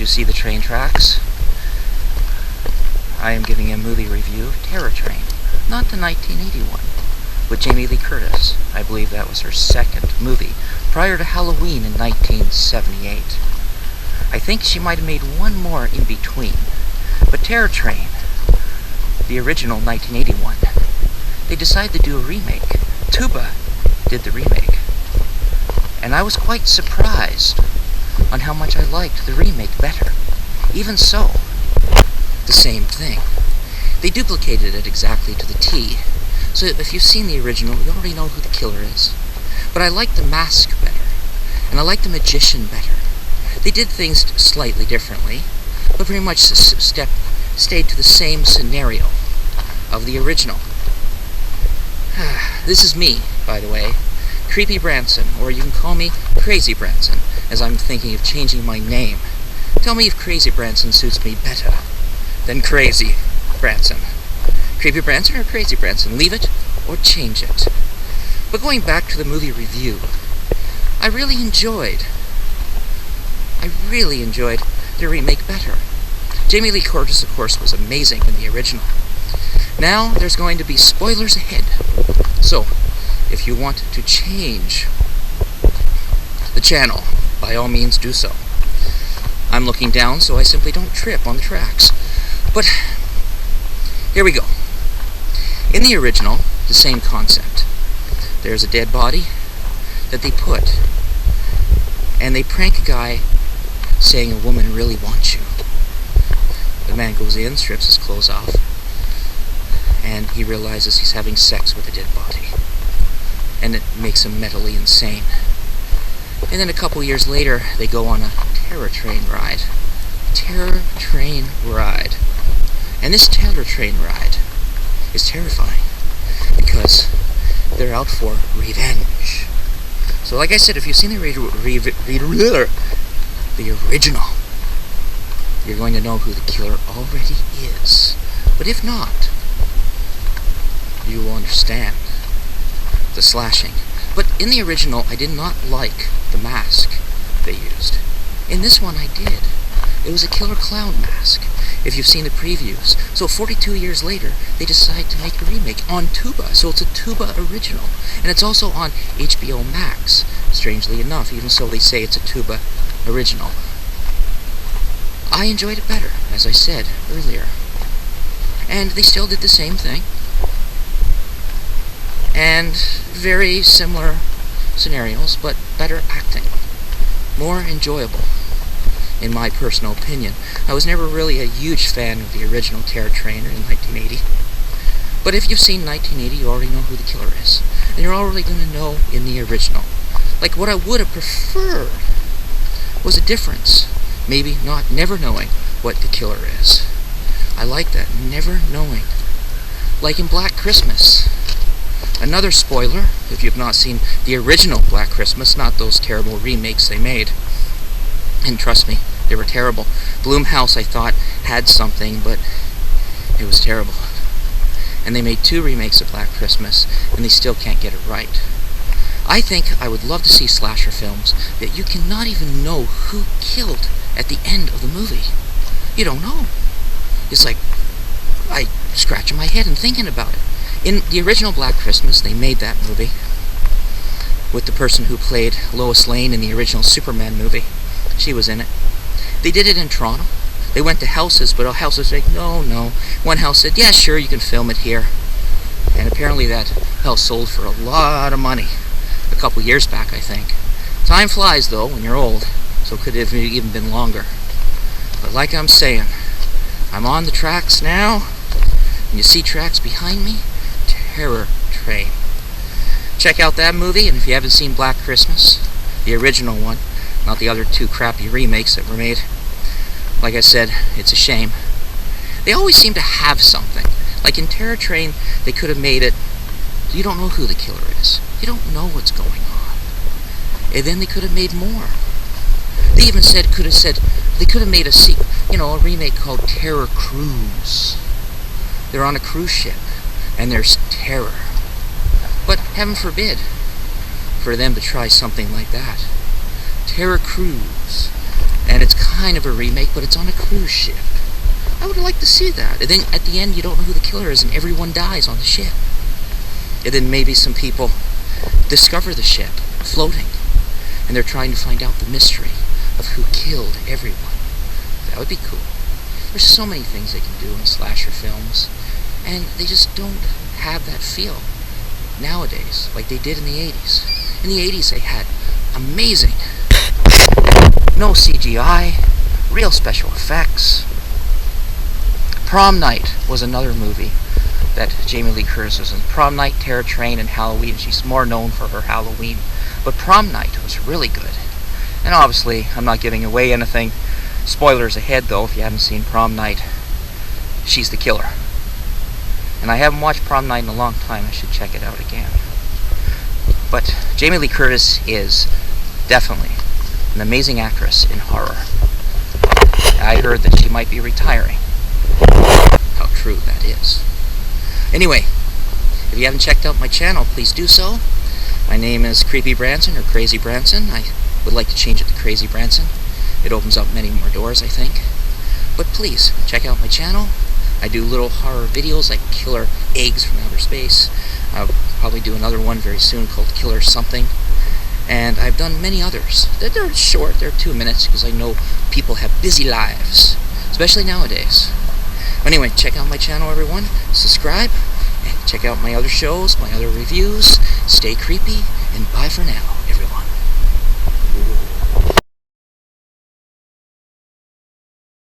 you see the train tracks, I am giving a movie review of Terror Train, not the 1981, with Jamie Lee Curtis. I believe that was her second movie, prior to Halloween in 1978. I think she might have made one more in between. But Terror Train, the original 1981, they decided to do a remake. Tuba did the remake. And I was quite surprised on how much I liked the remake better. Even so, the same thing. They duplicated it exactly to the T. So if you've seen the original, you already know who the killer is. But I like the mask better. And I like the magician better. They did things slightly differently, but pretty much stayed to the same scenario of the original. This is me, by the way, Creepy Branson, or you can call me Crazy Branson, as I'm thinking of changing my name. Tell me if Crazy Branson suits me better than Crazy Branson. Creepy Branson or Crazy Branson? Leave it or change it. But going back to the movie review, I really enjoyed the remake better. Jamie Lee Curtis, of course, was amazing in the original. Now, there's going to be spoilers ahead. So, if you want to change the channel, by all means do so. I'm looking down so I simply don't trip on the tracks. But, here we go. In the original, the same concept. There's a dead body that they put, and they prank a guy saying a woman really wants you. The man goes in, strips his clothes off, and he realizes he's having sex with a dead body. And it makes him mentally insane. And then a couple years later, they go on a terror train ride. Terror train ride. And this terror train ride is terrifying because they're out for revenge. So like I said, if you've seen the original, you're going to know who the killer already is. But if not, you will understand the slashing. But in the original, I did not like the mask they used. In this one, I did. It was a killer clown mask, if you've seen the previews. So 42 years later, they decide to make a remake on Tuba. So it's a Tuba original. And it's also on HBO Max, strangely enough, even so they say it's a Tuba original. I enjoyed it better, as I said earlier. And they still did the same thing. And very similar scenarios, but better acting. More enjoyable, in my personal opinion. I was never really a huge fan of the original Terror Train in 1980. But if you've seen 1980, you already know who the killer is. And you're already going to know in the original. Like, what I would have preferred was a difference. Maybe never knowing what the killer is. I like that, never knowing. Like in Black Christmas. Another spoiler, if you've not seen the original Black Christmas, not those terrible remakes they made. And trust me, they were terrible. Blumhouse, I thought, had something, but it was terrible. And they made 2 remakes of Black Christmas, and they still can't get it right. I think I would love to see slasher films that you cannot even know who killed at the end of the movie. You don't know. It's like, I scratching my head and thinking about it. In the original Black Christmas, they made that movie with the person who played Lois Lane in the original Superman movie. She was in it. They did it in Toronto. They went to houses, but a house was like, no. One house said, yeah, sure, you can film it here. And apparently that house sold for a lot of money. A couple years back, I think. Time flies, though, when you're old. So it could have even been longer. But like I'm saying, I'm on the tracks now. And you see tracks behind me? Terror Train. Check out that movie, and if you haven't seen Black Christmas, the original one, not the other 2 crappy remakes that were made, like I said, it's a shame. They always seem to have something. Like in Terror Train, they could have made it, you don't know who the killer is. You don't know what's going on. And then they could have made more. They even could have made a remake called Terror Cruise. They're on a cruise ship, and there's terror. But heaven forbid for them to try something like that. Terror Cruise. and it's kind of a remake, but it's on a cruise ship. I would like to see that. And then at the end, you don't know who the killer is, and everyone dies on the ship. And then maybe some people discover the ship floating, and they're trying to find out the mystery of who killed everyone. That would be cool. There's so many things they can do in slasher films, and they just don't have that feel nowadays like they did in the 80s. In the 80s, they had amazing, no CGI, real special effects. Prom Night was another movie that Jamie Lee Curtis was in. Prom Night, Terror Train, and Halloween. She's more known for her Halloween, but Prom Night was really good. And obviously, I'm not giving away anything. Spoilers ahead, though, if you haven't seen Prom Night. She's the killer. And I haven't watched Prom Night in a long time. I should check it out again. But Jamie Lee Curtis is definitely an amazing actress in horror. I heard that she might be retiring. How true that is. Anyway, if you haven't checked out my channel, please do so. My name is Creepy Branson, or Crazy Branson. I would like to change it to Crazy Branson. It opens up many more doors, I think. But please, check out my channel. I do little horror videos like Killer Eggs from Outer Space. I'll probably do another one very soon called Killer Something. And I've done many others. They're short, they're 2 minutes, because I know people have busy lives, especially nowadays. Anyway, check out my channel, everyone. Subscribe, and check out my other shows, my other reviews. Stay creepy, and bye for now.